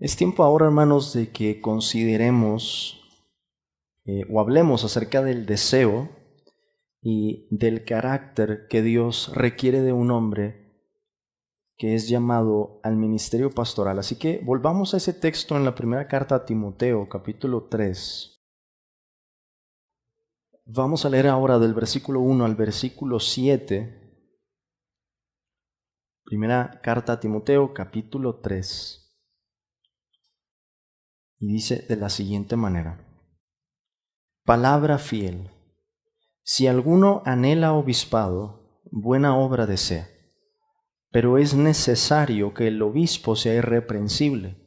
Es tiempo ahora, hermanos, de que consideremos o hablemos acerca del deseo y del carácter que Dios requiere de un hombre que es llamado al ministerio pastoral. Así que volvamos a ese texto en la primera carta a Timoteo, capítulo 3. Vamos a leer ahora del versículo 1 al versículo 7. Primera carta a Timoteo, capítulo 3. Y dice de la siguiente manera: Palabra fiel. Si alguno anhela obispado, buena obra desea. Pero es necesario que el obispo sea irreprensible,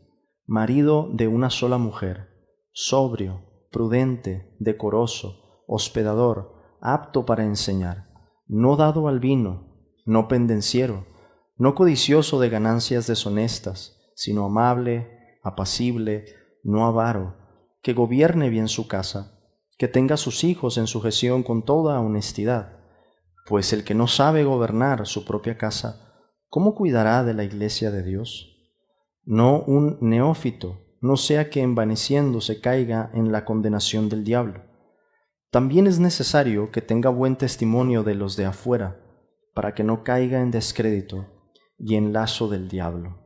marido de una sola mujer, sobrio, prudente, decoroso, hospedador, apto para enseñar, no dado al vino, no pendenciero, no codicioso de ganancias deshonestas, sino amable, apacible, no avaro, que gobierne bien su casa, que tenga a sus hijos en sujeción con toda honestidad. Pues el que no sabe gobernar su propia casa, ¿cómo cuidará de la iglesia de Dios? No un neófito, no sea que envaneciéndose caiga en la condenación del diablo. También es necesario que tenga buen testimonio de los de afuera, para que no caiga en descrédito y en lazo del diablo.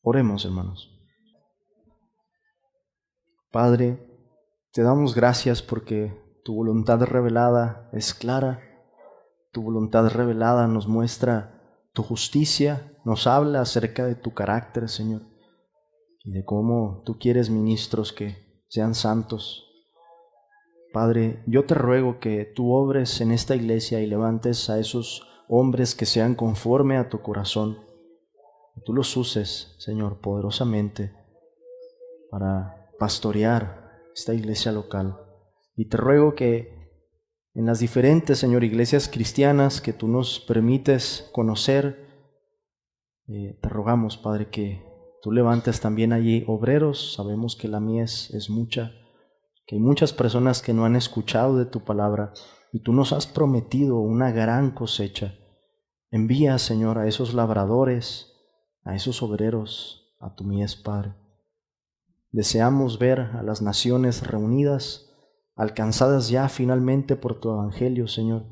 Oremos, hermanos. Padre, te damos gracias porque tu voluntad revelada es clara, tu voluntad revelada nos muestra tu justicia, nos habla acerca de tu carácter, Señor, y de cómo tú quieres ministros que sean santos. Padre, yo te ruego que tú obres en esta iglesia y levantes a esos hombres que sean conforme a tu corazón, que tú los uses, Señor, poderosamente para pastorear esta iglesia local. Y te ruego que en las diferentes, Señor, iglesias cristianas que tú nos permites conocer, te rogamos, Padre, que tú levantes también allí obreros. Sabemos que la mies es mucha, que hay muchas personas que no han escuchado de tu palabra y tú nos has prometido una gran cosecha. Envía, Señor, a esos labradores, a esos obreros, a tu mies, Padre. Deseamos ver a las naciones reunidas, alcanzadas ya finalmente por tu evangelio, Señor,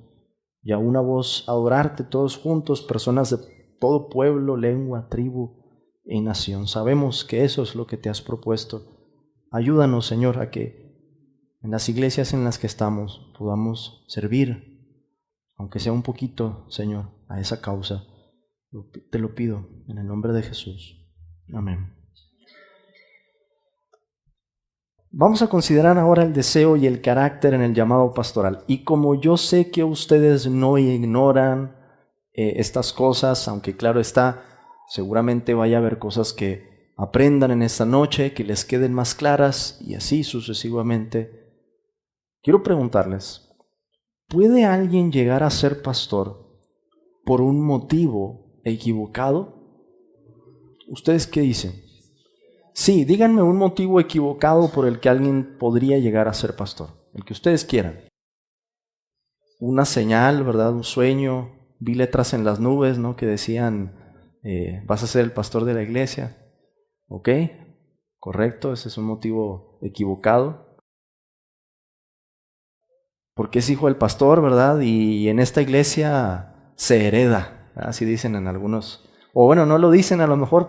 y a una voz adorarte todos juntos, personas de todo pueblo, lengua, tribu y nación. Sabemos que eso es lo que te has propuesto. Ayúdanos, Señor, a que en las iglesias en las que estamos podamos servir, aunque sea un poquito, Señor, a esa causa. Te lo pido en el nombre de Jesús. Amén. Vamos a considerar ahora el deseo y el carácter en el llamado pastoral. Y como yo sé que ustedes no ignoran estas cosas, aunque claro está, seguramente vaya a haber cosas que aprendan en esta noche, que les queden más claras y así sucesivamente. Quiero preguntarles, ¿puede alguien llegar a ser pastor por un motivo equivocado? ¿Ustedes qué dicen? Sí, díganme un motivo equivocado por el que alguien podría llegar a ser pastor, el que ustedes quieran. Una señal, ¿verdad? Un sueño. Vi letras en las nubes, ¿no? Que decían, vas a ser el pastor de la iglesia. ¿Ok? Correcto, ese es un motivo equivocado. Porque es hijo del pastor, ¿verdad? Y en esta iglesia se hereda, así dicen en algunos. O bueno, no lo dicen a lo mejor,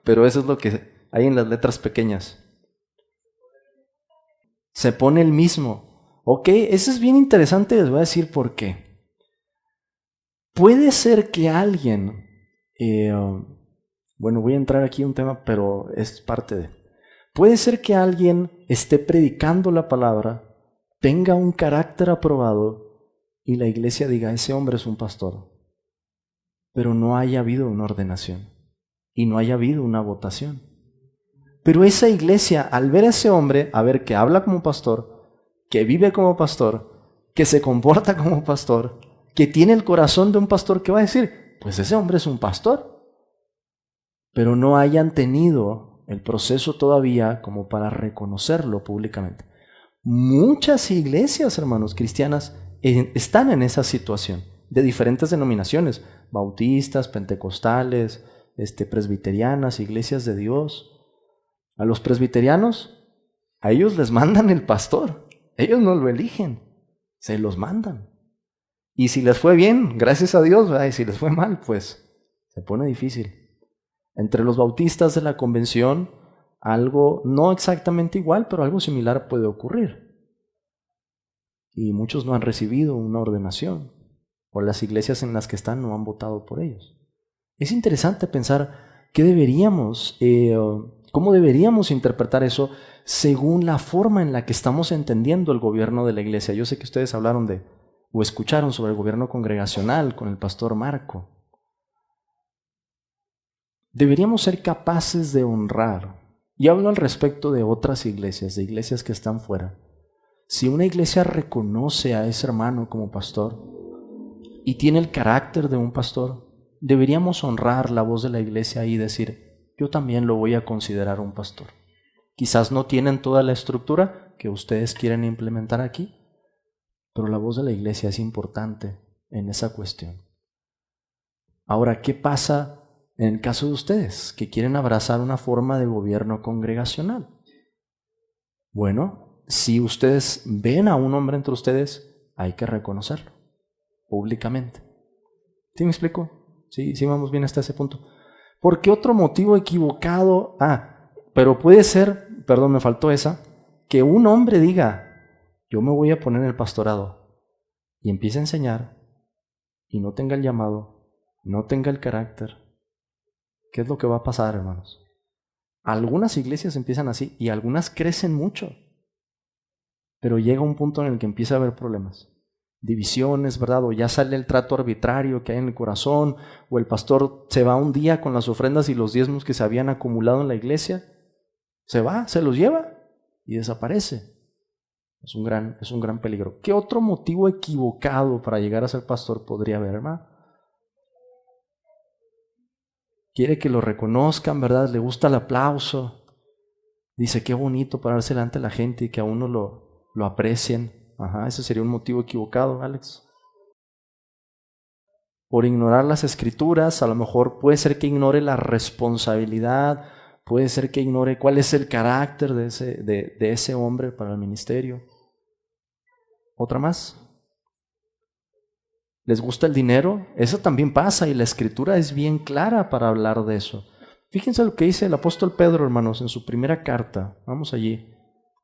pero eso es lo que hay en las letras pequeñas. Se pone el mismo. Ok, eso es bien interesante, les voy a decir por qué. Puede ser que alguien, bueno, voy a entrar aquí en un tema, pero es parte de. Puede ser que alguien esté predicando la palabra, tenga un carácter aprobado y la iglesia diga, ese hombre es un pastor, pero no haya habido una ordenación y no haya habido una votación. Pero esa iglesia, al ver a ese hombre, a ver que habla como pastor, que vive como pastor, que se comporta como pastor, que tiene el corazón de un pastor, que va a decir, pues ese hombre es un pastor. Pero no hayan tenido el proceso todavía como para reconocerlo públicamente. Muchas iglesias, hermanos, cristianas, están en esa situación, de diferentes denominaciones, bautistas, pentecostales, presbiterianas, iglesias de Dios. A los presbiterianos, a ellos les mandan el pastor. Ellos no lo eligen, se los mandan. Y si les fue bien, gracias a Dios, ¿verdad? Y si les fue mal, pues se pone difícil. Entre los bautistas de la convención, algo no exactamente igual, pero algo similar puede ocurrir. Y muchos no han recibido una ordenación, o las iglesias en las que están no han votado por ellos. Es interesante pensar cómo deberíamos interpretar eso según la forma en la que estamos entendiendo el gobierno de la iglesia. Yo sé que ustedes hablaron o escucharon sobre el gobierno congregacional con el pastor Marco. Deberíamos ser capaces de honrar, y hablo al respecto de otras iglesias, de iglesias que están fuera. Si una iglesia reconoce a ese hermano como pastor y tiene el carácter de un pastor, deberíamos honrar la voz de la iglesia y decir, yo también lo voy a considerar un pastor. Quizás no tienen toda la estructura que ustedes quieren implementar aquí, pero la voz de la iglesia es importante en esa cuestión. Ahora, ¿qué pasa en el caso de ustedes que quieren abrazar una forma de gobierno congregacional? Bueno, si ustedes ven a un hombre entre ustedes, hay que reconocerlo públicamente. ¿Sí me explico? Sí, vamos bien hasta ese punto. ¿Por qué otro motivo equivocado? Pero puede ser, perdón, me faltó esa, que un hombre diga, yo me voy a poner en el pastorado y empiece a enseñar y no tenga el llamado, no tenga el carácter. ¿Qué es lo que va a pasar, hermanos? Algunas iglesias empiezan así y algunas crecen mucho, pero llega un punto en el que empieza a haber problemas. Divisiones, ¿verdad? O ya sale el trato arbitrario que hay en el corazón, o el pastor se va un día con las ofrendas y los diezmos que se habían acumulado en la iglesia, se va, se los lleva y desaparece. Es un gran peligro. ¿Qué otro motivo equivocado para llegar a ser pastor podría haber, hermano? Quiere que lo reconozcan, ¿verdad? Le gusta el aplauso. Dice, qué bonito pararse delante de la gente y que a uno lo aprecien. Ese sería un motivo equivocado, Alex. Por ignorar las escrituras, a lo mejor puede ser que ignore la responsabilidad, puede ser que ignore cuál es el carácter de ese hombre para el ministerio. ¿Otra más? ¿Les gusta el dinero? Eso también pasa y la escritura es bien clara para hablar de eso. Fíjense lo que dice el apóstol Pedro, hermanos, en su primera carta. Vamos allí,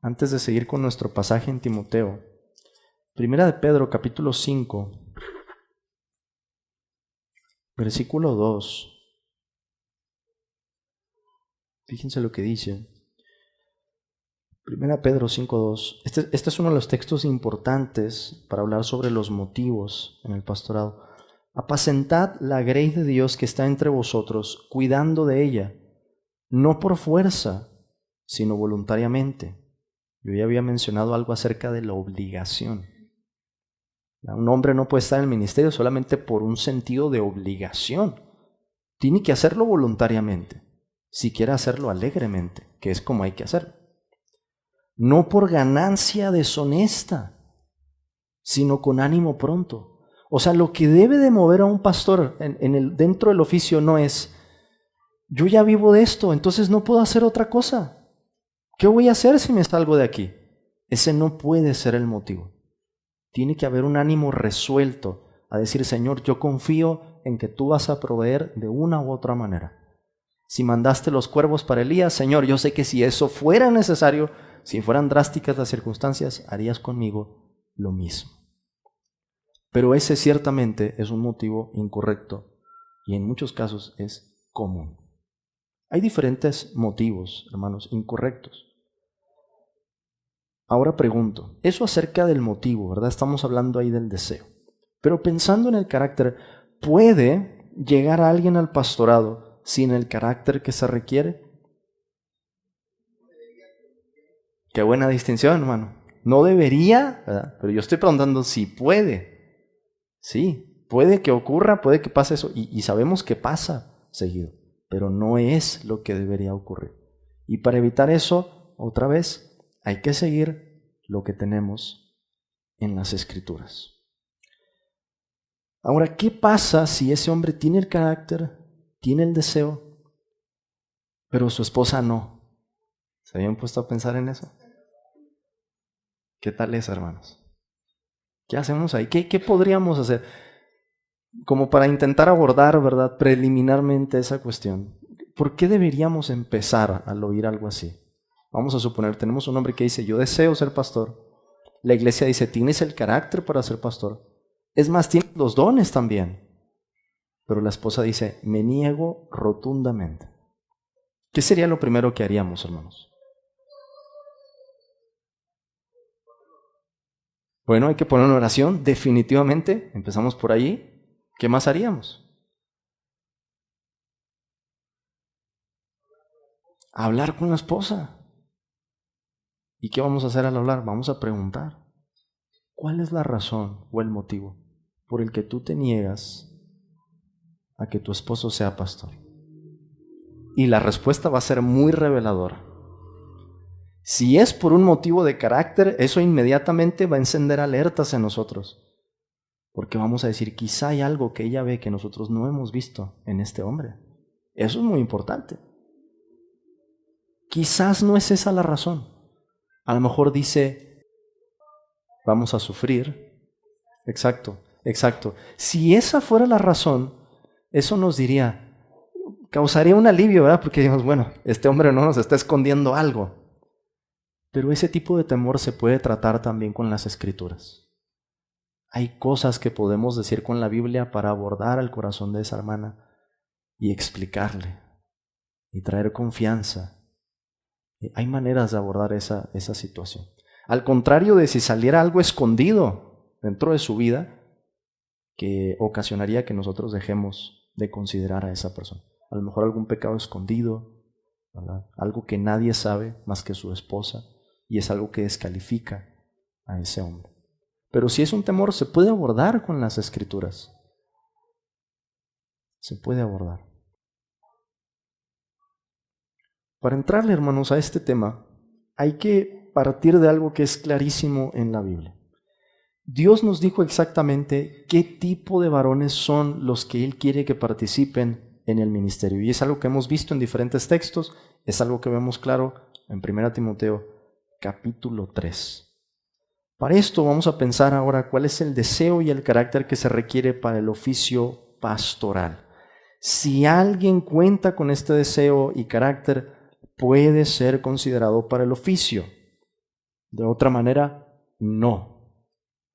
antes de seguir con nuestro pasaje en Timoteo. Primera de Pedro, capítulo 5, versículo 2. Fíjense lo que dice. Primera Pedro 5:2. Este es uno de los textos importantes para hablar sobre los motivos en el pastorado. Apacentad la grey de Dios que está entre vosotros, cuidando de ella, no por fuerza, sino voluntariamente. Yo ya había mencionado algo acerca de la obligación. Un hombre no puede estar en el ministerio solamente por un sentido de obligación. Tiene que hacerlo voluntariamente, si quiere hacerlo alegremente, que es como hay que hacerlo. No por ganancia deshonesta, sino con ánimo pronto. O sea, lo que debe de mover a un pastor dentro del oficio no es, yo ya vivo de esto, entonces no puedo hacer otra cosa. ¿Qué voy a hacer si me salgo de aquí? Ese no puede ser el motivo. Tiene que haber un ánimo resuelto a decir, Señor, yo confío en que tú vas a proveer de una u otra manera. Si mandaste los cuervos para Elías, Señor, yo sé que si eso fuera necesario, si fueran drásticas las circunstancias, harías conmigo lo mismo. Pero ese ciertamente es un motivo incorrecto y en muchos casos es común. Hay diferentes motivos, hermanos, incorrectos. Ahora pregunto, eso acerca del motivo, ¿verdad? Estamos hablando ahí del deseo. Pero pensando en el carácter, ¿puede llegar alguien al pastorado sin el carácter que se requiere? Qué buena distinción, hermano. No debería, ¿verdad? Pero yo estoy preguntando si puede. Sí, puede que ocurra, puede que pase eso. Y sabemos que pasa seguido, pero no es lo que debería ocurrir. Y para evitar eso, otra vez, hay que seguir lo que tenemos en las Escrituras. Ahora, ¿qué pasa si ese hombre tiene el carácter, tiene el deseo, pero su esposa no? ¿Se habían puesto a pensar en eso? ¿Qué tal es, hermanos? ¿Qué hacemos ahí? ¿Qué podríamos hacer? Como para intentar abordar, ¿verdad?, preliminarmente esa cuestión. ¿Por qué deberíamos empezar al oír algo así? Vamos a suponer, tenemos un hombre que dice, yo deseo ser pastor. La iglesia dice, tienes el carácter para ser pastor. Es más, tienes los dones también. Pero la esposa dice, me niego rotundamente. ¿Qué sería lo primero que haríamos, hermanos? Bueno, hay que poner una oración, definitivamente. Empezamos por ahí. ¿Qué más haríamos? Hablar con la esposa. ¿Y qué vamos a hacer al hablar? Vamos a preguntar, ¿cuál es la razón o el motivo por el que tú te niegas a que tu esposo sea pastor? Y la respuesta va a ser muy reveladora. Si es por un motivo de carácter, eso inmediatamente va a encender alertas en nosotros. Porque vamos a decir, quizá hay algo que ella ve que nosotros no hemos visto en este hombre. Eso es muy importante. Quizás no es esa la razón. A lo mejor dice, vamos a sufrir. Exacto. Si esa fuera la razón, eso nos diría, causaría un alivio, ¿verdad? Porque digamos, bueno, este hombre no nos está escondiendo algo. Pero ese tipo de temor se puede tratar también con las Escrituras. Hay cosas que podemos decir con la Biblia para abordar al corazón de esa hermana y explicarle y traer confianza. Hay maneras de abordar esa situación. Al contrario de si saliera algo escondido dentro de su vida que ocasionaría que nosotros dejemos de considerar a esa persona. A lo mejor algún pecado escondido, ¿verdad? Algo que nadie sabe más que su esposa, y es algo que descalifica a ese hombre. Pero si es un temor, se puede abordar con las Escrituras. Se puede abordar. Para entrarle, hermanos, a este tema, hay que partir de algo que es clarísimo en la Biblia. Dios nos dijo exactamente qué tipo de varones son los que Él quiere que participen en el ministerio. Y es algo que hemos visto en diferentes textos, es algo que vemos claro en 1 Timoteo capítulo 3. Para esto vamos a pensar ahora cuál es el deseo y el carácter que se requiere para el oficio pastoral. Si alguien cuenta con este deseo y carácter, puede ser considerado para el oficio. De otra manera, no.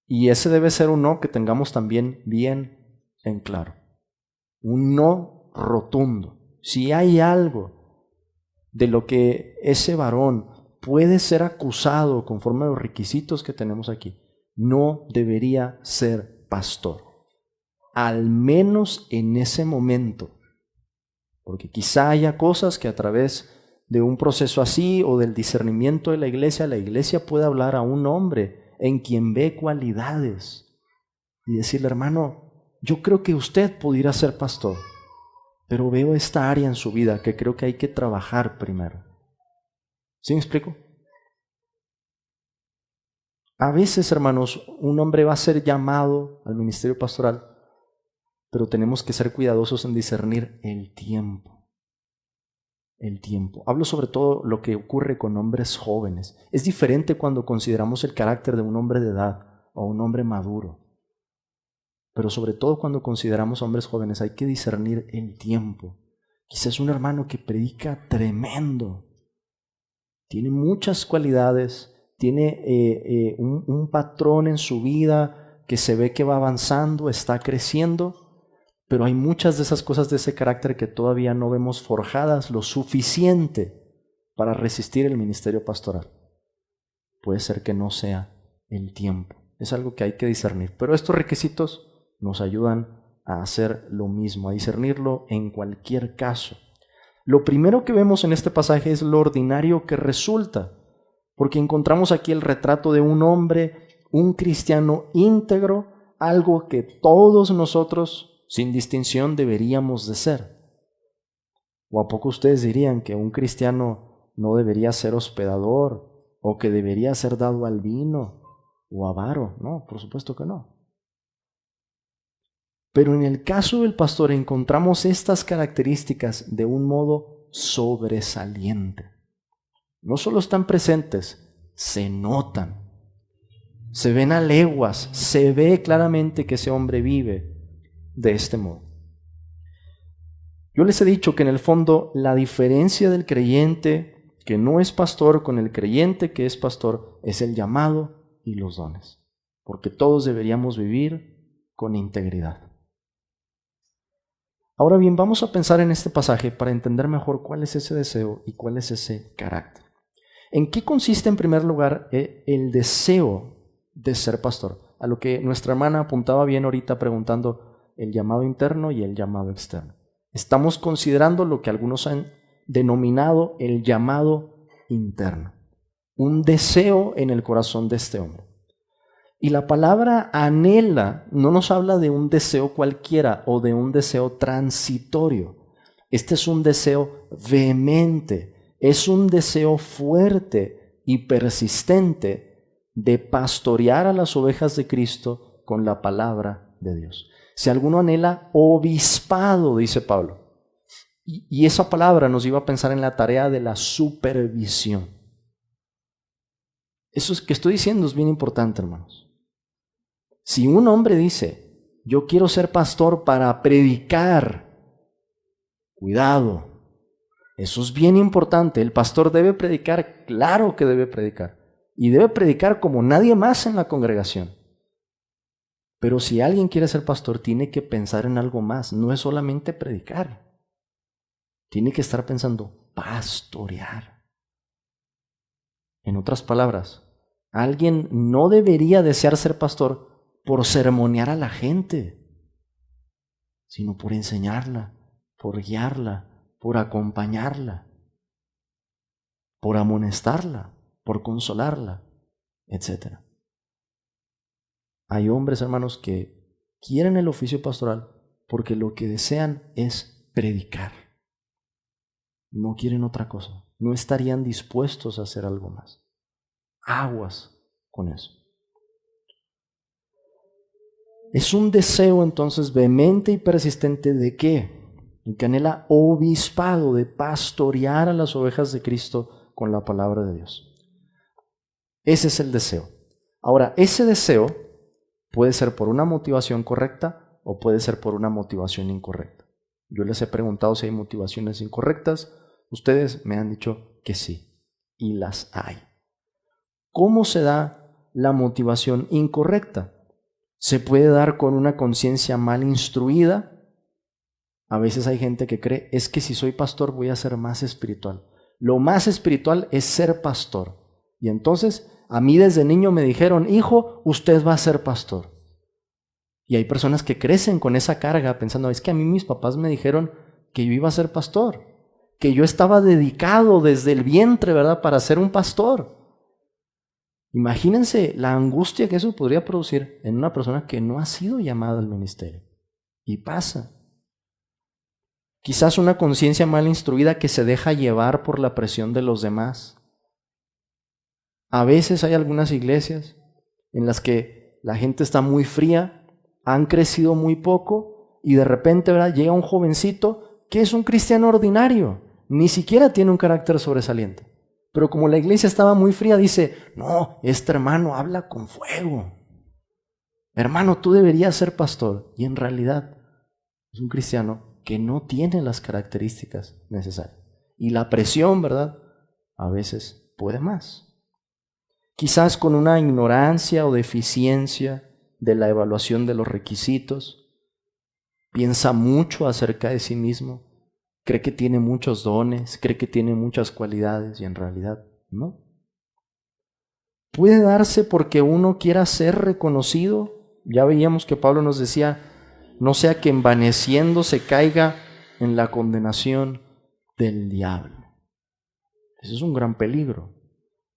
Y ese debe ser un no que tengamos también bien en claro. Un no rotundo. Si hay algo de lo que ese varón puede ser acusado conforme a los requisitos que tenemos aquí, no debería ser pastor. Al menos en ese momento. Porque quizá haya cosas que a través de un proceso así o del discernimiento de la iglesia puede hablar a un hombre en quien ve cualidades y decirle, hermano, yo creo que usted pudiera ser pastor, pero veo esta área en su vida que creo que hay que trabajar primero. ¿Sí me explico? A veces, hermanos, un hombre va a ser llamado al ministerio pastoral, pero tenemos que ser cuidadosos en discernir el tiempo. El tiempo. Hablo sobre todo lo que ocurre con hombres jóvenes. Es diferente cuando consideramos el carácter de un hombre de edad o un hombre maduro. Pero sobre todo cuando consideramos hombres jóvenes hay que discernir el tiempo. Quizás un hermano que predica tremendo. Tiene muchas cualidades, tiene un patrón en su vida que se ve que va avanzando, está creciendo. Pero hay muchas de esas cosas de ese carácter que todavía no vemos forjadas lo suficiente para resistir el ministerio pastoral. Puede ser que no sea el tiempo. Es algo que hay que discernir. Pero estos requisitos nos ayudan a hacer lo mismo, a discernirlo en cualquier caso. Lo primero que vemos en este pasaje es lo ordinario que resulta, porque encontramos aquí el retrato de un hombre, un cristiano íntegro, algo que todos nosotros sin distinción deberíamos de ser. ¿O a poco ustedes dirían que un cristiano no debería ser hospedador o que debería ser dado al vino o avaro? No, por supuesto que no. Pero en el caso del pastor encontramos estas características de un modo sobresaliente. No solo están presentes, se notan. Se ven a leguas, se ve claramente que ese hombre vive de este modo. Yo les he dicho que en el fondo la diferencia del creyente que no es pastor con el creyente que es pastor es el llamado y los dones, porque todos deberíamos vivir con integridad. Ahora bien, vamos a pensar en este pasaje para entender mejor cuál es ese deseo y cuál es ese carácter. ¿En qué consiste en primer lugar el deseo de ser pastor? A lo que nuestra hermana apuntaba bien ahorita preguntando el llamado interno y el llamado externo. Estamos considerando lo que algunos han denominado el llamado interno, un deseo en el corazón de este hombre. Y la palabra anhela no nos habla de un deseo cualquiera o de un deseo transitorio. Este es un deseo vehemente, es un deseo fuerte y persistente de pastorear a las ovejas de Cristo con la palabra de Dios. Si alguno anhela obispado, dice Pablo, y esa palabra nos lleva a pensar en la tarea de la supervisión. Eso que estoy diciendo es bien importante, hermanos. Si un hombre dice, yo quiero ser pastor para predicar, cuidado, eso es bien importante. El pastor debe predicar, claro que debe predicar, y debe predicar como nadie más en la congregación. Pero si alguien quiere ser pastor, tiene que pensar en algo más, no es solamente predicar. Tiene que estar pensando, pastorear. En otras palabras, alguien no debería desear ser pastor por sermonear a la gente, sino por enseñarla, por guiarla, por acompañarla, por amonestarla, por consolarla, etc. Hay hombres, hermanos, que quieren el oficio pastoral porque lo que desean es predicar. No quieren otra cosa. No estarían dispuestos a hacer algo más. Aguas con eso. Es un deseo entonces vehemente y persistente ¿de qué? Que anhela obispado, de pastorear a las ovejas de Cristo con la palabra de Dios. Ese es el deseo. Ahora, ese deseo puede ser por una motivación correcta o puede ser por una motivación incorrecta. Yo les he preguntado si hay motivaciones incorrectas. Ustedes me han dicho que sí, y las hay. ¿Cómo se da la motivación incorrecta? Se puede dar con una conciencia mal instruida. A veces hay gente que cree, es que si soy pastor voy a ser más espiritual. Lo más espiritual es ser pastor. Y entonces a mí desde niño me dijeron, hijo, usted va a ser pastor. Y hay personas que crecen con esa carga pensando, es que a mí mis papás me dijeron que yo iba a ser pastor, que yo estaba dedicado desde el vientre, ¿verdad?, para ser un pastor. Imagínense la angustia que eso podría producir en una persona que no ha sido llamada al ministerio. Y pasa. Quizás una conciencia mal instruida que se deja llevar por la presión de los demás. A veces hay algunas iglesias en las que la gente está muy fría, han crecido muy poco y de repente, ¿verdad?, llega un jovencito que es un cristiano ordinario, ni siquiera tiene un carácter sobresaliente. Pero como la iglesia estaba muy fría, dice, no, este hermano habla con fuego. Hermano, tú deberías ser pastor. Y en realidad es un cristiano que no tiene las características necesarias. Y la presión, ¿verdad?, a veces puede más. Quizás con una ignorancia o deficiencia de la evaluación de los requisitos. Piensa mucho acerca de sí mismo. Cree que tiene muchos dones, cree que tiene muchas cualidades y en realidad no. Puede darse porque uno quiera ser reconocido. Ya veíamos que Pablo nos decía, no sea que envaneciendo se caiga en la condenación del diablo. Ese es un gran peligro.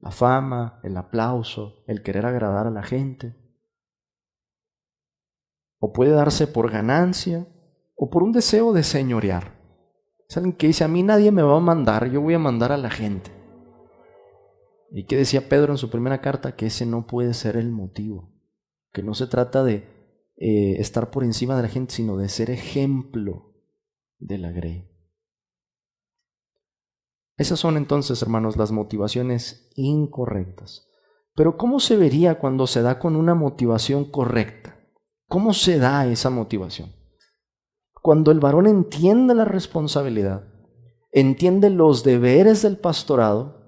La fama, el aplauso, el querer agradar a la gente. O puede darse por ganancia o por un deseo de señorear. Es alguien que dice, a mí nadie me va a mandar, yo voy a mandar a la gente. ¿Y qué decía Pedro en su primera carta? Que ese no puede ser el motivo. Que no se trata de estar por encima de la gente, sino de ser ejemplo de la grey. Esas son entonces, hermanos, las motivaciones incorrectas. Pero ¿cómo se vería cuando se da con una motivación correcta? ¿Cómo se da esa motivación? Cuando el varón entiende la responsabilidad, entiende los deberes del pastorado,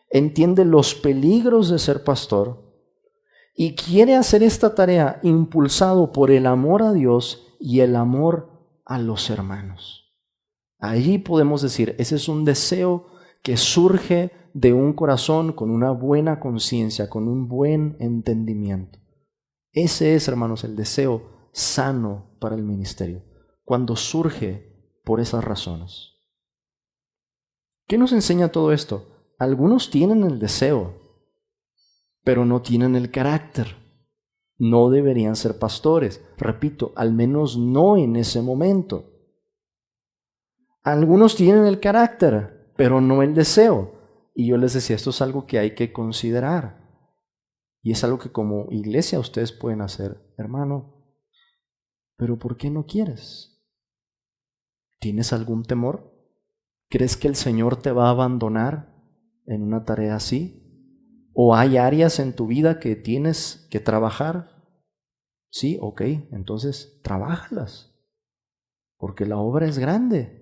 entiende los peligros de ser pastor y quiere hacer esta tarea impulsado por el amor a Dios y el amor a los hermanos. Allí podemos decir, ese es un deseo que surge de un corazón con una buena conciencia, con un buen entendimiento. Ese es, hermanos, el deseo sano para el ministerio, cuando surge por esas razones. ¿Qué nos enseña todo esto? Algunos tienen el deseo, pero no tienen el carácter. No deberían ser pastores. Repito, al menos no en ese momento. Algunos tienen el carácter, pero no el deseo. Y yo les decía, esto es algo que hay que considerar. Y es algo que como iglesia ustedes pueden hacer. Hermano, ¿pero por qué no quieres? ¿Tienes algún temor? ¿Crees que el Señor te va a abandonar en una tarea así? ¿O hay áreas en tu vida que tienes que trabajar? Sí, ok, entonces trabájalas, porque la obra es grande.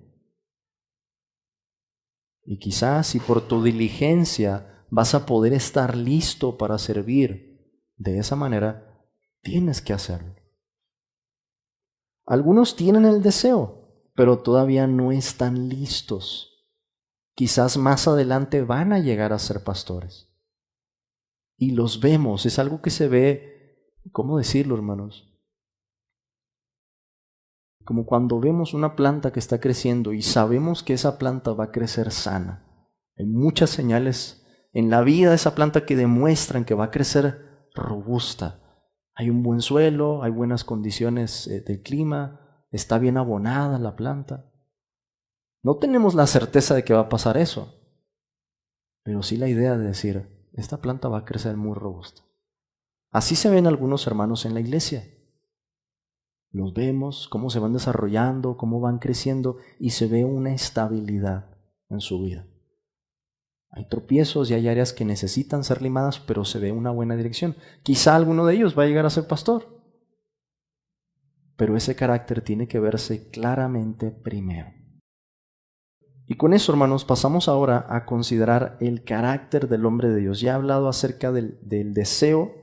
Y quizás si por tu diligencia vas a poder estar listo para servir de esa manera, tienes que hacerlo. Algunos tienen el deseo, pero todavía no están listos. Quizás más adelante van a llegar a ser pastores. Y los vemos, es algo que se ve, ¿cómo decirlo, hermanos? Como cuando vemos una planta que está creciendo y sabemos que esa planta va a crecer sana. Hay muchas señales en la vida de esa planta que demuestran que va a crecer robusta. Hay un buen suelo, hay buenas condiciones del clima, está bien abonada la planta. No tenemos la certeza de que va a pasar eso, pero sí la idea de decir, esta planta va a crecer muy robusta. Así se ven algunos hermanos en la iglesia. Los vemos, cómo se van desarrollando, cómo van creciendo y se ve una estabilidad en su vida. Hay tropiezos y hay áreas que necesitan ser limadas, pero se ve una buena dirección. Quizá alguno de ellos va a llegar a ser pastor, pero ese carácter tiene que verse claramente primero. Y con eso, hermanos, pasamos ahora a considerar el carácter del hombre de Dios. Ya he hablado acerca del deseo.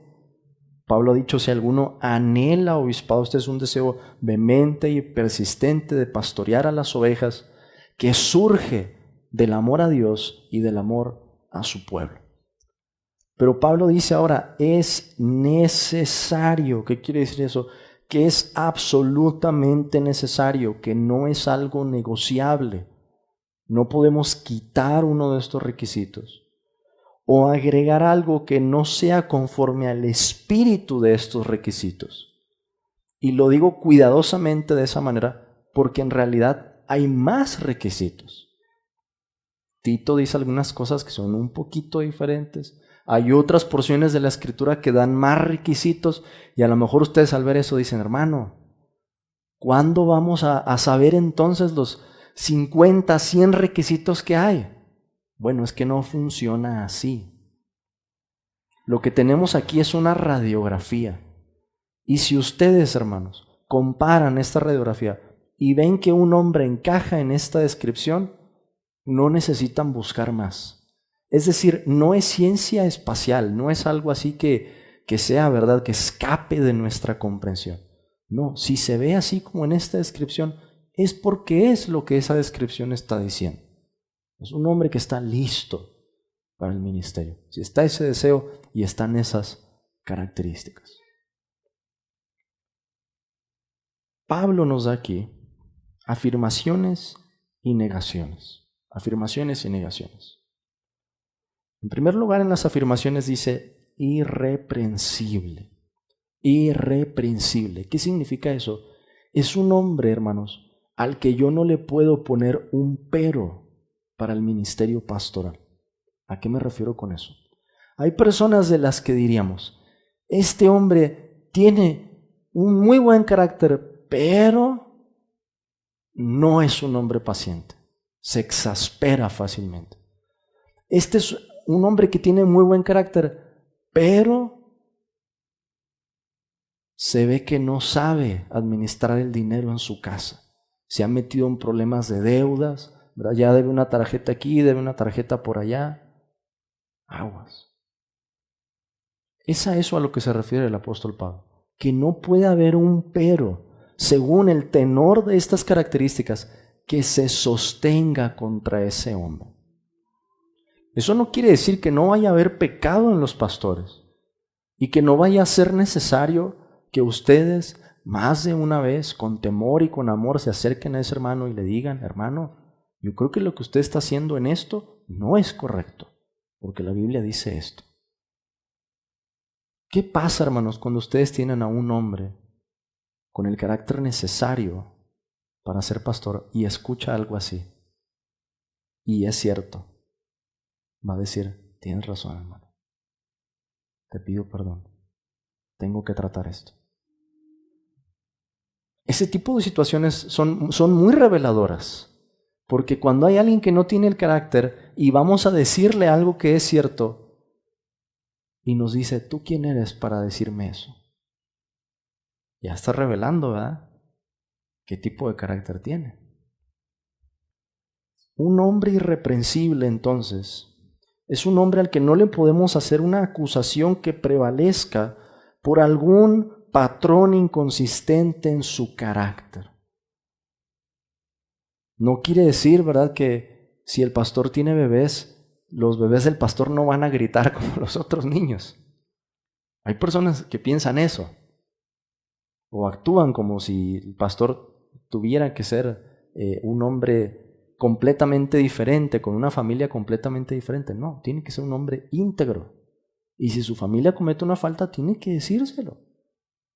Pablo ha dicho, si alguno anhela obispado, este es un deseo vehemente y persistente de pastorear a las ovejas, que surge del amor a Dios y del amor a su pueblo. Pero Pablo dice ahora, es necesario. ¿Qué quiere decir eso? Que es absolutamente necesario, que no es algo negociable. No podemos quitar uno de estos requisitos o agregar algo que no sea conforme al espíritu de estos requisitos. Y lo digo cuidadosamente de esa manera porque en realidad hay más requisitos. Tito dice algunas cosas que son un poquito diferentes. Hay otras porciones de la Escritura que dan más requisitos y a lo mejor ustedes al ver eso dicen, hermano, ¿cuándo vamos a saber entonces los 50, 100 requisitos que hay? Bueno, es que no funciona así. Lo que tenemos aquí es una radiografía. Y si ustedes, hermanos, comparan esta radiografía y ven que un hombre encaja en esta descripción, no necesitan buscar más. Es decir, no es ciencia espacial, no es algo así que sea verdad, que escape de nuestra comprensión. No, si se ve así como en esta descripción, es porque es lo que esa descripción está diciendo. Es un hombre que está listo para el ministerio. Si está ese deseo y están esas características. Pablo nos da aquí afirmaciones y negaciones. Afirmaciones y negaciones. En primer lugar, en las afirmaciones dice irreprensible. Irreprensible. ¿Qué significa eso? Es un hombre, hermanos, al que yo no le puedo poner un pero para el ministerio pastoral. ¿A qué me refiero con eso? Hay personas de las que diríamos, este hombre tiene un muy buen carácter, pero no es un hombre paciente. se exaspera fácilmente. Este es un hombre que tiene muy buen carácter, pero se ve que no sabe administrar el dinero en su casa. Se ha metido en problemas de deudas, ¿verdad? Ya debe una tarjeta aquí, debe una tarjeta por allá. Aguas. Es a eso a lo que se refiere el apóstol Pablo, que no puede haber un pero, según el tenor de estas características, que se sostenga contra ese hombre. Eso no quiere decir que no vaya a haber pecado en los pastores y que no vaya a ser necesario que ustedes más de una vez, con temor y con amor, se acerquen a ese hermano y le digan: hermano, yo creo que lo que usted está haciendo en esto no es correcto, porque la Biblia dice esto. ¿Qué pasa, hermanos, cuando ustedes tienen a un hombre con el carácter necesario para ser pastor y escucha algo así? Y es cierto. Va a decir: tienes razón, hermano. Te pido perdón. Tengo que tratar esto. Ese tipo de situaciones son muy reveladoras. Porque cuando hay alguien que no tiene el carácter y vamos a decirle algo que es cierto y nos dice: ¿tú quién eres para decirme eso? Ya está revelando, ¿verdad? ¿Qué tipo de carácter tiene? Un hombre irreprensible, entonces, es un hombre al que no le podemos hacer una acusación que prevalezca por algún patrón inconsistente en su carácter. No quiere decir, ¿verdad?, que si el pastor tiene bebés, los bebés del pastor no van a gritar como los otros niños. Hay personas que piensan eso, o actúan como si el pastor tuviera que ser un hombre completamente diferente, con una familia completamente diferente. No, tiene que ser un hombre íntegro. Y si su familia comete una falta, tiene que decírselo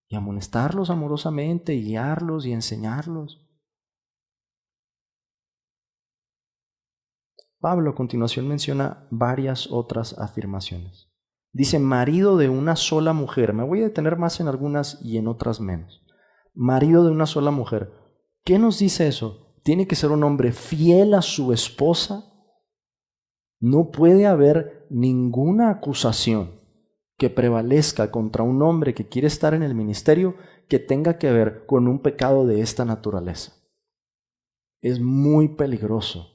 y amonestarlos amorosamente, y guiarlos y enseñarlos. Pablo a continuación menciona varias otras afirmaciones. Dice: marido de una sola mujer. Me voy a detener más en algunas y en otras menos. Marido de una sola mujer. ¿Qué nos dice eso? Tiene que ser un hombre fiel a su esposa. No puede haber ninguna acusación que prevalezca contra un hombre que quiere estar en el ministerio que tenga que ver con un pecado de esta naturaleza. Es muy peligroso.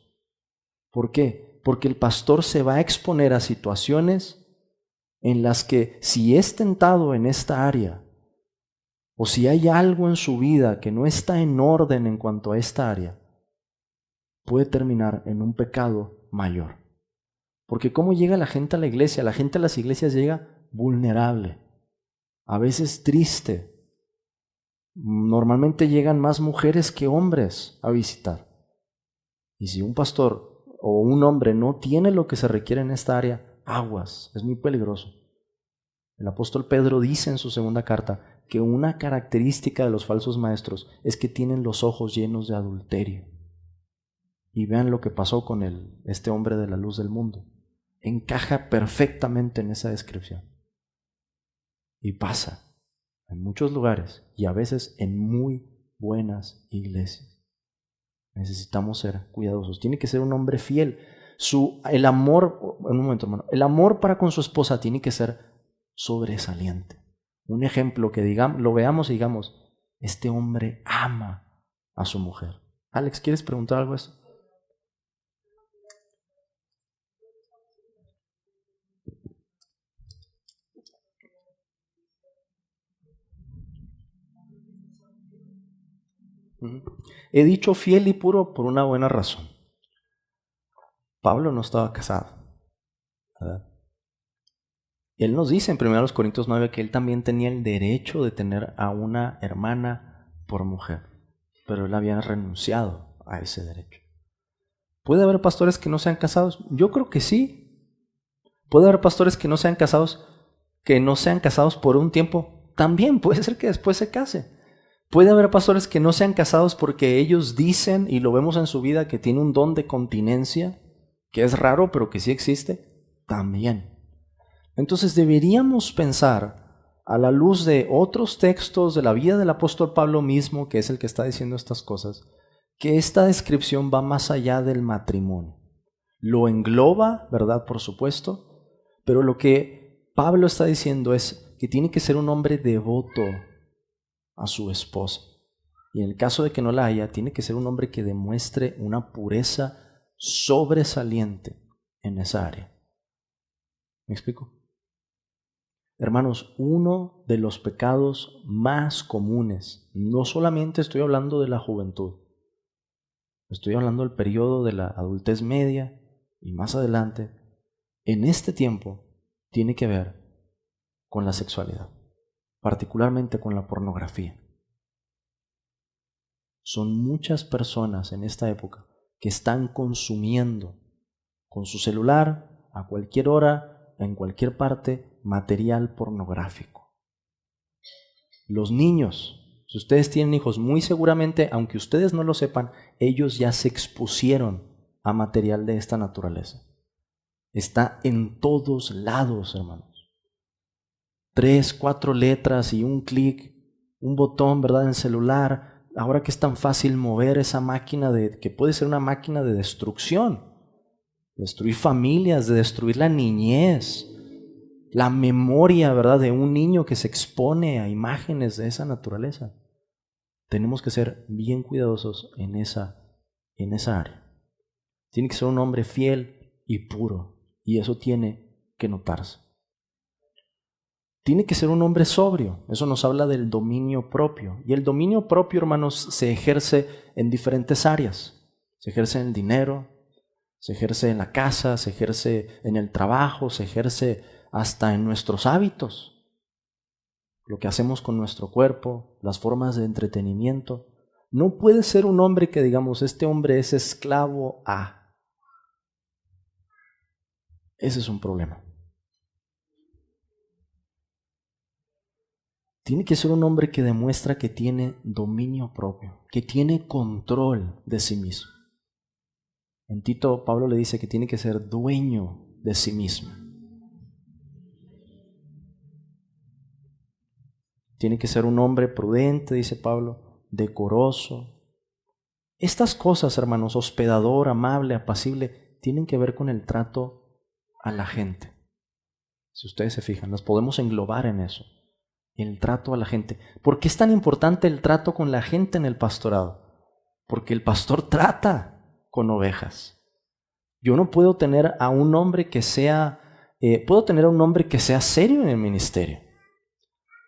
¿Por qué? Porque el pastor se va a exponer a situaciones en las que, si es tentado en esta área, o si hay algo en su vida que no está en orden en cuanto a esta área, puede terminar en un pecado mayor. Porque ¿cómo llega la gente a la iglesia? La gente a las iglesias llega vulnerable, a veces triste. Normalmente llegan más mujeres que hombres a visitar. Y si un pastor o un hombre no tiene lo que se requiere en esta área, aguas, es muy peligroso. El apóstol Pedro dice en su segunda carta que una característica de los falsos maestros es que tienen los ojos llenos de adulterio. Y vean lo que pasó con este hombre de la luz del mundo. Encaja perfectamente en esa descripción. Y pasa en muchos lugares y a veces en muy buenas iglesias. Necesitamos ser cuidadosos. Tiene que ser un hombre fiel. El amor para con su esposa tiene que ser sobresaliente. Un ejemplo que lo veamos y digamos: este hombre ama a su mujer. Alex, ¿quieres preguntar algo a eso? He dicho fiel y puro por una buena razón. Pablo no estaba casado, ¿verdad? Él nos dice en 1 Corintios 9 que él también tenía el derecho de tener a una hermana por mujer, pero él había renunciado a ese derecho. ¿Puede haber pastores que no sean casados? Yo creo que sí. ¿Puede haber pastores que no sean casados por un tiempo? También puede ser que después se case. Puede haber pastores que no sean casados porque ellos dicen, y lo vemos en su vida, que tiene un don de continencia, que es raro pero que sí existe. También. Entonces deberíamos pensar, a la luz de otros textos de la vida del apóstol Pablo mismo, que es el que está diciendo estas cosas, que esta descripción va más allá del matrimonio. Lo engloba, ¿verdad? Por supuesto, pero lo que Pablo está diciendo es que tiene que ser un hombre devoto a su esposa. Y en el caso de que no la haya, tiene que ser un hombre que demuestre una pureza sobresaliente en esa área. ¿Me explico? Hermanos, uno de los pecados más comunes, no solamente estoy hablando de la juventud, estoy hablando del periodo de la adultez media y más adelante, en este tiempo tiene que ver con la sexualidad, particularmente con la pornografía. Son muchas personas en esta época que están consumiendo con su celular a cualquier hora, en cualquier parte, material pornográfico. Los niños, si ustedes tienen hijos, muy seguramente, aunque ustedes no lo sepan, ellos ya se expusieron a material de esta naturaleza. Está en todos lados, hermanos. 3, 4 letras y un clic, un botón, ¿verdad? En el celular. Ahora que es tan fácil mover esa máquina que puede ser una máquina de destrucción, destruir familias, de destruir la niñez, la memoria, ¿verdad? De un niño que se expone a imágenes de esa naturaleza. Tenemos que ser bien cuidadosos en esa área. Tiene que ser un hombre fiel y puro, y eso tiene que notarse. Tiene que ser un hombre sobrio. Eso nos habla del dominio propio. Y el dominio propio, hermanos, se ejerce en diferentes áreas. Se ejerce en el dinero, se ejerce en la casa, se ejerce en el trabajo, se ejerce hasta en nuestros hábitos. Lo que hacemos con nuestro cuerpo, las formas de entretenimiento. No puede ser un hombre que digamos, este hombre es esclavo a. Ese es un problema. Tiene que ser un hombre que demuestra que tiene dominio propio, que tiene control de sí mismo. En Tito, Pablo le dice que tiene que ser dueño de sí mismo. Tiene que ser un hombre prudente, dice Pablo, decoroso. Estas cosas, hermanos, hospedador, amable, apacible, tienen que ver con el trato a la gente. Si ustedes se fijan, las podemos englobar en eso. El trato a la gente. ¿Por qué es tan importante el trato con la gente en el pastorado? Porque el pastor trata con ovejas. Yo no puedo tener a un hombre que sea, serio en el ministerio,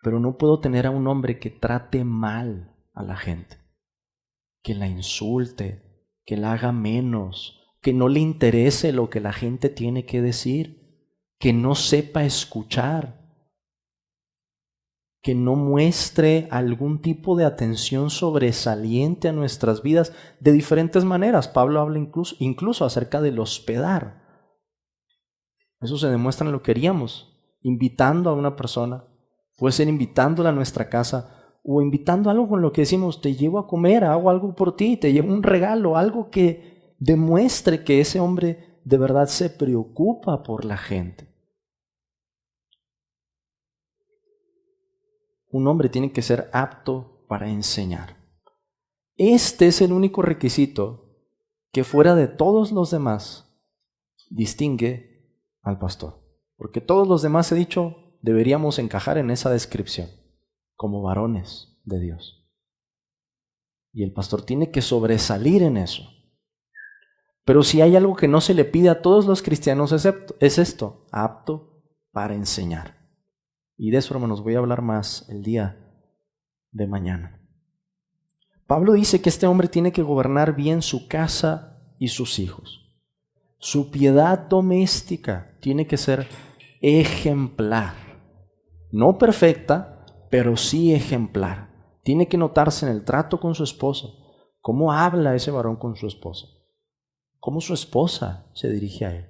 pero no puedo tener a un hombre que trate mal a la gente, que la insulte, que la haga menos, que no le interese lo que la gente tiene que decir, que no sepa escuchar, que no muestre algún tipo de atención sobresaliente a nuestras vidas de diferentes maneras. Pablo habla incluso acerca del hospedar. Eso se demuestra en lo que haríamos, invitando a una persona, puede ser invitándola a nuestra casa o invitando algo con lo que decimos, te llevo a comer, hago algo por ti, te llevo un regalo, algo que demuestre que ese hombre de verdad se preocupa por la gente. Un hombre tiene que ser apto para enseñar. Este es el único requisito que fuera de todos los demás distingue al pastor. Porque todos los demás, he dicho, deberíamos encajar en esa descripción como varones de Dios. Y el pastor tiene que sobresalir en eso. Pero si hay algo que no se le pide a todos los cristianos es esto, apto para enseñar. Y de eso, hermanos, voy a hablar más el día de mañana. Pablo dice que este hombre tiene que gobernar bien su casa y sus hijos. Su piedad doméstica tiene que ser ejemplar. No perfecta, pero sí ejemplar. Tiene que notarse en el trato con su esposa. ¿Cómo habla ese varón con su esposa? ¿Cómo su esposa se dirige a él?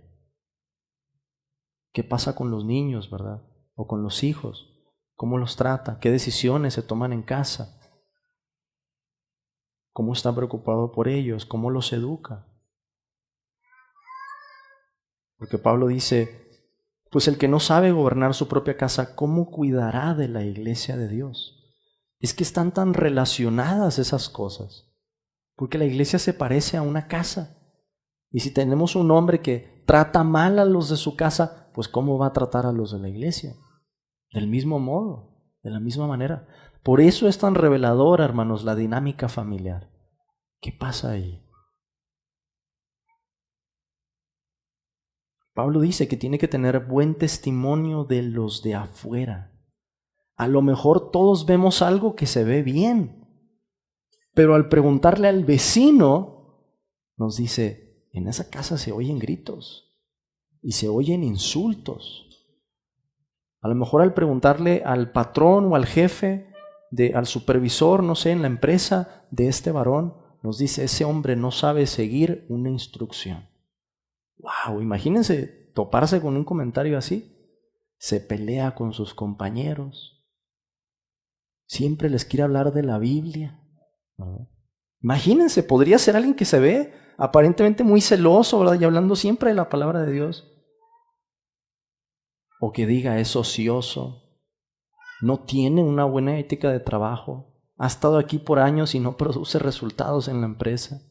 ¿Qué pasa con los niños, verdad? O con los hijos, cómo los trata, qué decisiones se toman en casa, cómo está preocupado por ellos, cómo los educa. Porque Pablo dice, pues el que no sabe gobernar su propia casa, ¿cómo cuidará de la iglesia de Dios? Es que están tan relacionadas esas cosas. Porque la iglesia se parece a una casa. Y si tenemos un hombre que trata mal a los de su casa, pues ¿cómo va a tratar a los de la iglesia? Del mismo modo, de la misma manera. Por eso es tan reveladora, hermanos, la dinámica familiar. ¿Qué pasa ahí? Pablo dice que tiene que tener buen testimonio de los de afuera. A lo mejor todos vemos algo que se ve bien, pero al preguntarle al vecino, nos dice, en esa casa se oyen gritos y se oyen insultos. A lo mejor al preguntarle al patrón o al jefe, al supervisor, no sé, en la empresa de este varón, nos dice, ese hombre no sabe seguir una instrucción. ¡Wow! Imagínense toparse con un comentario así. Se pelea con sus compañeros. Siempre les quiere hablar de la Biblia, ¿verdad? Imagínense, podría ser alguien que se ve aparentemente muy celoso, ¿verdad? Y hablando siempre de la palabra de Dios. O que diga, es ocioso, no tiene una buena ética de trabajo, ha estado aquí por años y no produce resultados en la empresa.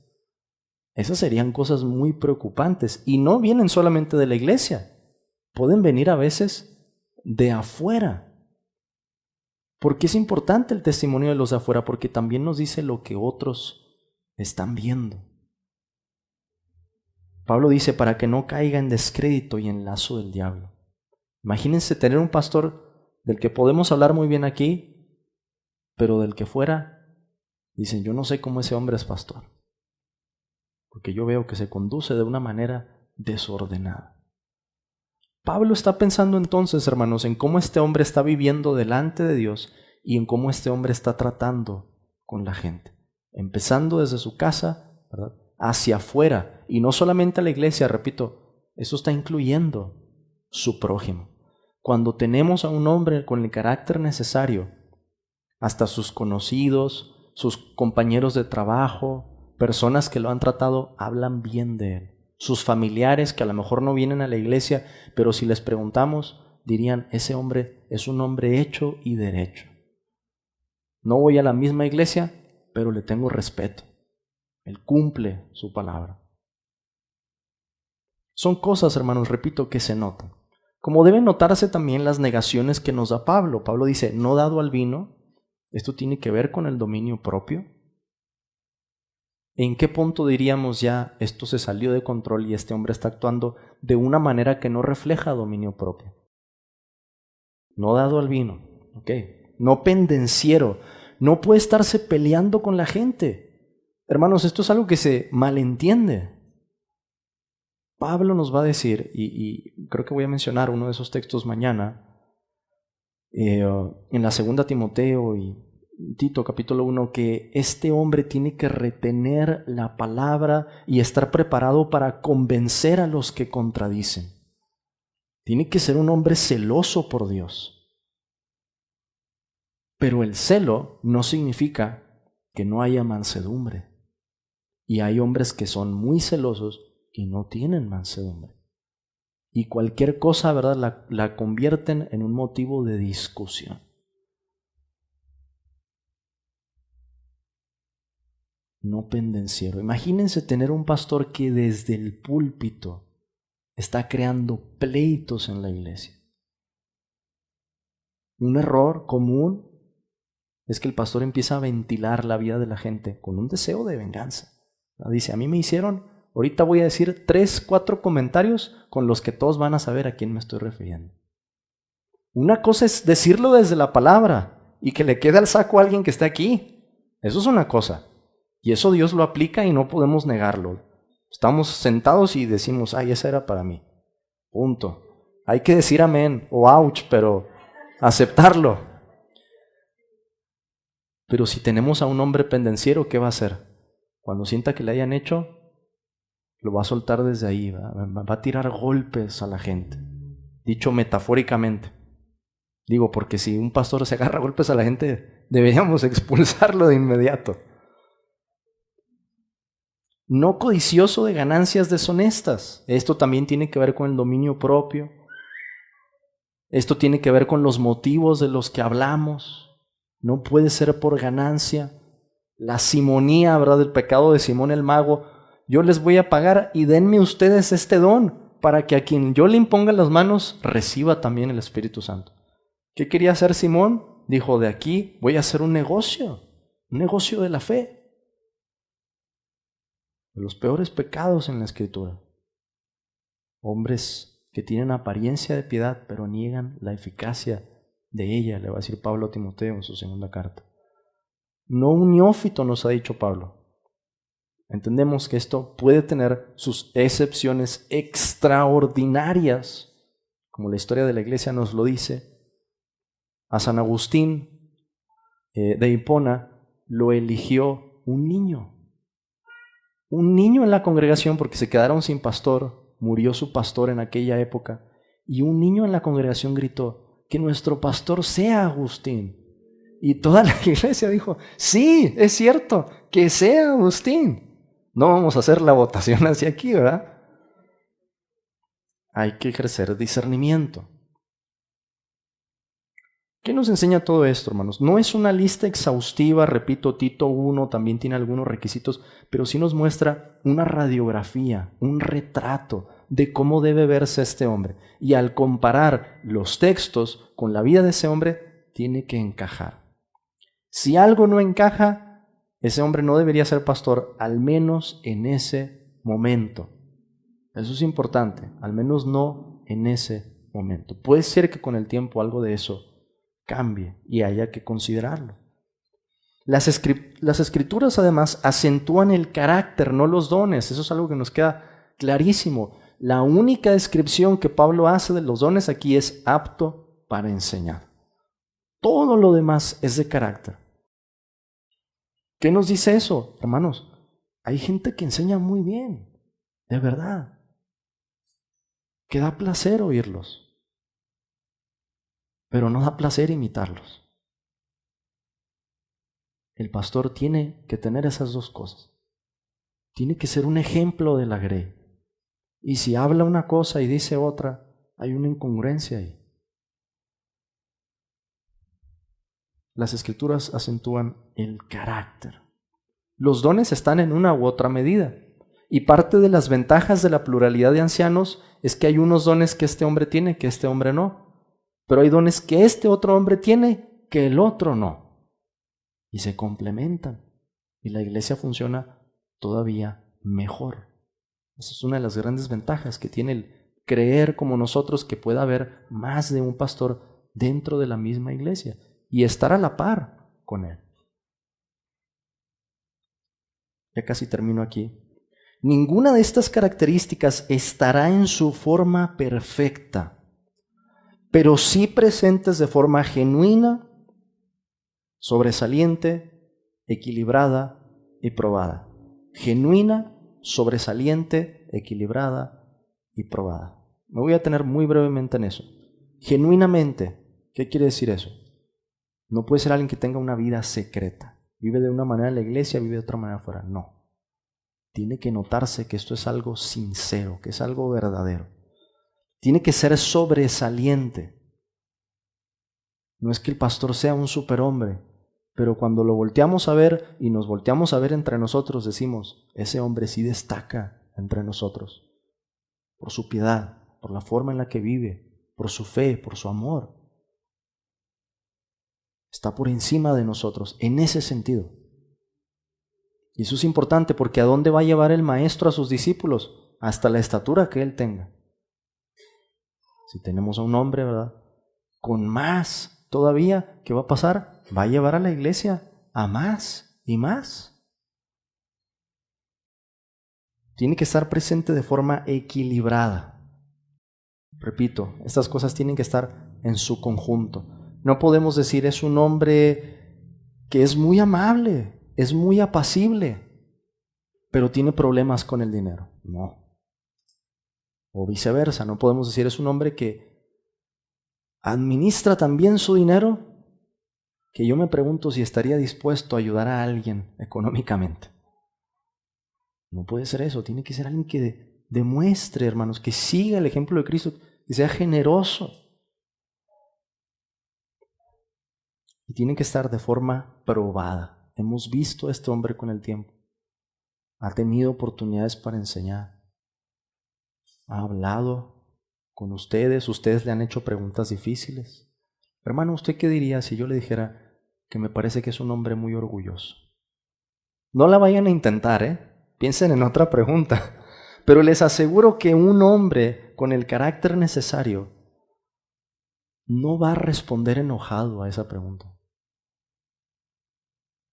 Esas serían cosas muy preocupantes y no vienen solamente de la iglesia, pueden venir a veces de afuera. ¿Por qué es importante el testimonio de los de afuera? Porque también nos dice lo que otros están viendo. Pablo dice, para que no caiga en descrédito y en lazo del diablo. Imagínense tener un pastor del que podemos hablar muy bien aquí, pero del que fuera, dicen, yo no sé cómo ese hombre es pastor, porque yo veo que se conduce de una manera desordenada. Pablo está pensando entonces, hermanos, en cómo este hombre está viviendo delante de Dios y en cómo este hombre está tratando con la gente. Empezando desde su casa, ¿verdad?, hacia afuera. Y no solamente a la iglesia, repito, eso está incluyendo su prójimo. Cuando tenemos a un hombre con el carácter necesario, hasta sus conocidos, sus compañeros de trabajo, personas que lo han tratado, hablan bien de él. Sus familiares que a lo mejor no vienen a la iglesia, pero si les preguntamos, dirían, ese hombre es un hombre hecho y derecho. No voy a la misma iglesia, pero le tengo respeto. Él cumple su palabra. Son cosas, hermanos, repito, que se notan. Como deben notarse también las negaciones que nos da Pablo. Pablo dice, no dado al vino. Esto tiene que ver con el dominio propio. ¿En qué punto diríamos ya esto se salió de control y este hombre está actuando de una manera que no refleja dominio propio? No dado al vino, ¿ok? No pendenciero, no puede estarse peleando con la gente. Hermanos, esto es algo que se malentiende. Pablo nos va a decir, y creo que voy a mencionar uno de esos textos mañana, en la segunda Timoteo y Tito capítulo 1, que este hombre tiene que retener la palabra y estar preparado para convencer a los que contradicen. Tiene que ser un hombre celoso por Dios. Pero el celo no significa que no haya mansedumbre. Y hay hombres que son muy celosos y no tienen mansedumbre. Y cualquier cosa, ¿verdad?, la convierten en un motivo de discusión. No pendenciero. Imagínense tener un pastor que desde el púlpito está creando pleitos en la iglesia. Un error común es que el pastor empieza a ventilar la vida de la gente con un deseo de venganza. Dice, a mí me hicieron, ahorita voy a decir 3, 4 comentarios con los que todos van a saber a quién me estoy refiriendo. Una cosa es decirlo desde la palabra y que le quede al saco a alguien que esté aquí. Eso es una cosa. Y eso Dios lo aplica y no podemos negarlo. Estamos sentados y decimos, ay, esa era para mí. Punto. Hay que decir amén o ouch, pero aceptarlo. Pero si tenemos a un hombre pendenciero, ¿qué va a hacer? Cuando sienta que le hayan hecho, lo va a soltar desde ahí, va a tirar golpes a la gente. Dicho metafóricamente. Digo, porque si un pastor se agarra golpes a la gente, deberíamos expulsarlo de inmediato. No codicioso de ganancias deshonestas. Esto también tiene que ver con el dominio propio. Esto tiene que ver con los motivos de los que hablamos. No puede ser por ganancia. la simonía, ¿verdad? Del pecado de Simón el mago. Yo les voy a pagar y denme ustedes este don para que a quien yo le imponga las manos reciba también el Espíritu Santo. ¿Qué quería hacer Simón? Dijo, de aquí voy a hacer un negocio de la fe. De los peores pecados en la Escritura. Hombres que tienen apariencia de piedad, pero niegan la eficacia de ella, le va a decir Pablo a Timoteo en su segunda carta. No un neófito, nos ha dicho Pablo. Entendemos que esto puede tener sus excepciones extraordinarias, como la historia de la iglesia nos lo dice. A San Agustín de Hipona lo eligió un niño en la congregación porque se quedaron sin pastor, murió su pastor en aquella época, y un niño en la congregación gritó, que nuestro pastor sea Agustín. Y toda la iglesia dijo, sí, es cierto, que sea Agustín. No vamos a hacer la votación hacia aquí, ¿verdad? Hay que ejercer discernimiento. ¿Qué nos enseña todo esto, hermanos? No es una lista exhaustiva, repito, Tito 1 también tiene algunos requisitos, pero sí nos muestra una radiografía, un retrato de cómo debe verse este hombre. Y al comparar los textos con la vida de ese hombre, tiene que encajar. Si algo no encaja, ese hombre no debería ser pastor, al menos en ese momento. Eso es importante, al menos no en ese momento. Puede ser que con el tiempo algo de eso cambie y haya que considerarlo. Las escrituras además acentúan el carácter, no los dones. Eso es algo que nos queda clarísimo. La única descripción que Pablo hace de los dones aquí es apto para enseñar. Todo lo demás es de carácter. ¿Qué nos dice eso, hermanos? Hay gente que enseña muy bien, de verdad, que da placer oírlos, pero no da placer imitarlos. El pastor tiene que tener esas dos cosas. Tiene que ser un ejemplo de la grey. Y si habla una cosa y dice otra, hay una incongruencia ahí. Las escrituras acentúan el carácter. Los dones están en una u otra medida. Y parte de las ventajas de la pluralidad de ancianos es que hay unos dones que este hombre tiene, que este hombre no. Pero hay dones que este otro hombre tiene, que el otro no. Y se complementan. Y la iglesia funciona todavía mejor. Esa es una de las grandes ventajas que tiene el creer como nosotros que pueda haber más de un pastor dentro de la misma iglesia y estar a la par con él. Ya casi termino aquí. Ninguna de estas características estará en su forma perfecta, pero sí presentes de forma genuina, sobresaliente, equilibrada y probada. Genuina, sobresaliente, equilibrada y probada. Me voy a detener muy brevemente en eso. Genuinamente, ¿qué quiere decir eso? No puede ser alguien que tenga una vida secreta. Vive de una manera en la iglesia, vive de otra manera afuera. No. Tiene que notarse que esto es algo sincero, que es algo verdadero. Tiene que ser sobresaliente. No es que el pastor sea un superhombre, pero cuando lo volteamos a ver y nos volteamos a ver entre nosotros, decimos, ese hombre sí destaca entre nosotros, por su piedad, por la forma en la que vive, por su fe, por su amor. Está por encima de nosotros, en ese sentido. Y eso es importante porque ¿a dónde va a llevar el maestro a sus discípulos? Hasta la estatura que él tenga. Si tenemos a un hombre, ¿verdad? Con más todavía, ¿qué va a pasar? Va a llevar a la iglesia a más y más. Tiene que estar presente de forma equilibrada. Repito, estas cosas tienen que estar en su conjunto. No podemos decir es un hombre que es muy amable, es muy apacible, pero tiene problemas con el dinero. No. O viceversa, no podemos decir es un hombre que administra también su dinero, que yo me pregunto si estaría dispuesto a ayudar a alguien económicamente. No puede ser eso, tiene que ser alguien que demuestre, hermanos, que siga el ejemplo de Cristo, que sea generoso. Y tiene que estar de forma probada. hemos visto a este hombre con el tiempo. Ha tenido oportunidades para enseñar. Ha hablado con ustedes. Ustedes le han hecho preguntas difíciles. Hermano, ¿usted qué diría si yo le dijera que me parece que es un hombre muy orgulloso? No la vayan a intentar, piensen en otra pregunta. Pero les aseguro que un hombre con el carácter necesario no va a responder enojado a esa pregunta.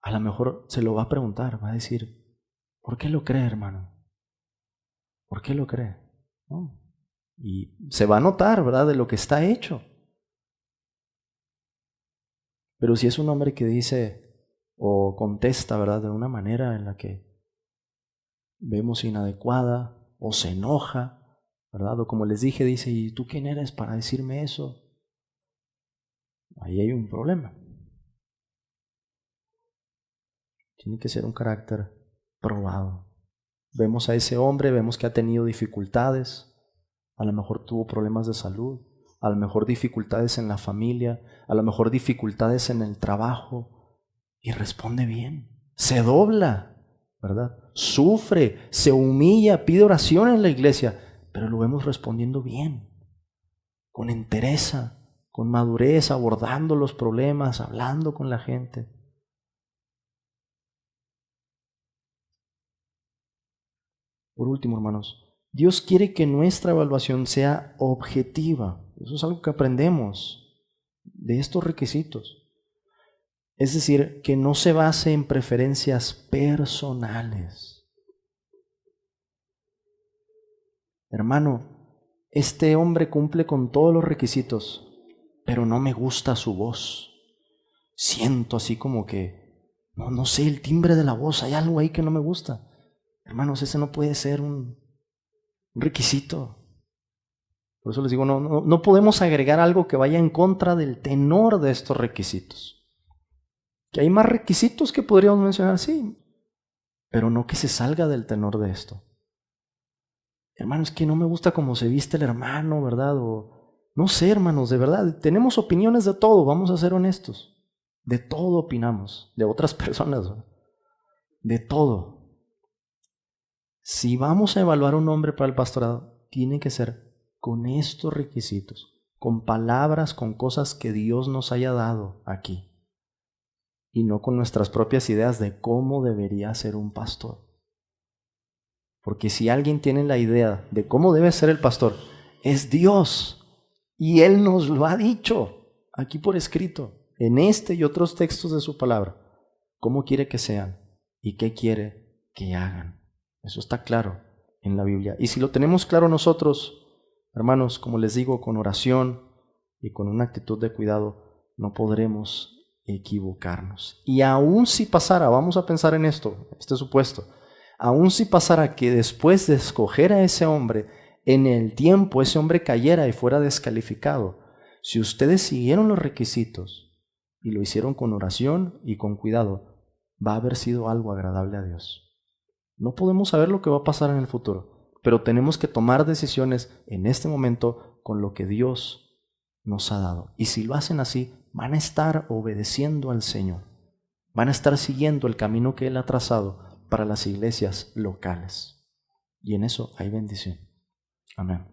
A lo mejor se lo va a preguntar, va a decir, ¿por qué lo cree, hermano? ¿Por qué lo cree? ¿No? Y se va a notar, ¿verdad?, de lo que está hecho. Pero si es un hombre que dice o contesta, ¿verdad?, de una manera en la que vemos inadecuada o se enoja, ¿verdad? O como les dije, dice, ¿y tú quién eres para decirme eso? Ahí hay un problema. Tiene que ser un carácter probado. Vemos a ese hombre, vemos que ha tenido dificultades, a lo mejor tuvo problemas de salud, a lo mejor dificultades en la familia, a lo mejor dificultades en el trabajo, y responde bien, se dobla, ¿verdad? Sufre, se humilla, pide oración en la iglesia, pero lo vemos respondiendo bien, con entereza, con madurez, abordando los problemas, hablando con la gente. Por último, hermanos, Dios quiere que nuestra evaluación sea objetiva. Eso es algo que aprendemos de estos requisitos. Es decir, que no se base en preferencias personales. Hermano, este hombre cumple con todos los requisitos, pero no me gusta su voz. Siento así como que, no sé, el timbre de la voz, hay algo ahí que no me gusta. Hermanos, ese no puede ser un requisito. Por eso les digo, no podemos agregar algo que vaya en contra del tenor de estos requisitos. Que hay más requisitos que podríamos mencionar, sí, pero no que se salga del tenor de esto. Hermanos, que no me gusta cómo se viste el hermano, ¿verdad? O no sé, hermanos, de verdad, tenemos opiniones de todo, vamos a ser honestos. De todo opinamos, de otras personas, ¿verdad? De todo. Si vamos a evaluar a un hombre para el pastorado, tiene que ser con estos requisitos, con palabras, con cosas que Dios nos haya dado aquí, y no con nuestras propias ideas de cómo debería ser un pastor. Porque si alguien tiene la idea de cómo debe ser el pastor, es Dios, y Él nos lo ha dicho aquí por escrito, en este y otros textos de su palabra, cómo quiere que sean y qué quiere que hagan. Eso está claro en la Biblia. Y si lo tenemos claro nosotros, hermanos, como les digo, con oración y con una actitud de cuidado, no podremos equivocarnos. Y aún si pasara, vamos a pensar en esto, este supuesto, aún si pasara que después de escoger a ese hombre, en el tiempo ese hombre cayera y fuera descalificado, si ustedes siguieron los requisitos y lo hicieron con oración y con cuidado, va a haber sido algo agradable a Dios. No podemos saber lo que va a pasar en el futuro, pero tenemos que tomar decisiones en este momento con lo que Dios nos ha dado. Y si lo hacen así, van a estar obedeciendo al Señor. Van a estar siguiendo el camino que Él ha trazado para las iglesias locales. Y en eso hay bendición. Amén.